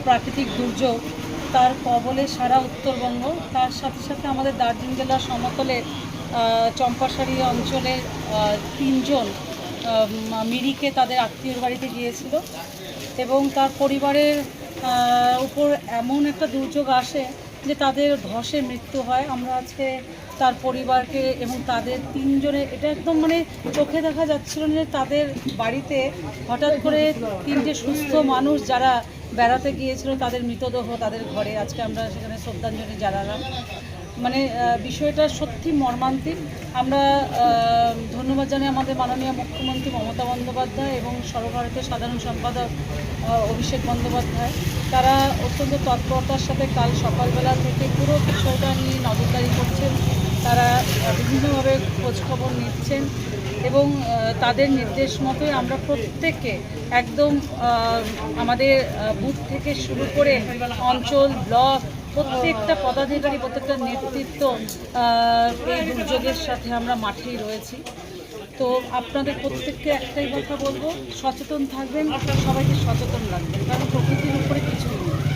প্রাকৃতিক দুর্যোগ তার কবলে সারা উত্তরবঙ্গ, তার সাথে সাথে আমাদের দার্জিলিং জেলার সমতলে চম্পাশাড়ি অঞ্চলের তিনজন মিরিকে তাদের আত্মীয়র বাড়িতে গিয়েছিল এবং তার পরিবারের উপর এমন একটা দুর্যোগ আসে যে তাদের ধসে মৃত্যু হয়। আমরা আজকে তার পরিবারকে এবং তাদের তিনজনের, এটা একদম চোখে দেখা যাচ্ছিল না যে তাদের বাড়িতে হঠাৎ করে তিনটে সুস্থ মানুষ যারা বেড়াতে গিয়েছিল তাদের মৃতদেহ তাদের ঘরে আজকে আমরা সেখানে শ্রদ্ধাঞ্জলি জানালাম। বিষয়টা সত্যি মর্মান্তিক। আমরা ধন্যবাদ জানাই আমাদের মাননীয় মুখ্যমন্ত্রী মমতা বন্দ্যোপাধ্যায় এবং সর্বভারতীয় সাধারণ সম্পাদক অভিষেক বন্দ্যোপাধ্যায়। তারা অত্যন্ত তৎপরতার সাথে কাল সকালবেলা থেকে পুরো বিষয়টা নিয়ে নজরদারি করছেন। তারা বিভিন্নভাবে খোঁজখবর নিচ্ছেন এবং তাদের নির্দেশ মতোই আমরা প্রত্যেককে একদম আমাদের বুথ থেকে শুরু করে অঞ্চল, ব্লক, প্রত্যেকটা পদাধিকারী, প্রত্যেকটা নেতৃত্ব এই দুর্যোগের সাথে আমরা মাঠেই রয়েছি। তো আপনাদের প্রত্যেককে একটাই কথা বলবো, সচেতন থাকবেন, সবাইকে সচেতন রাখবেন, কারণ প্রকৃতির উপরে কিছু নেই।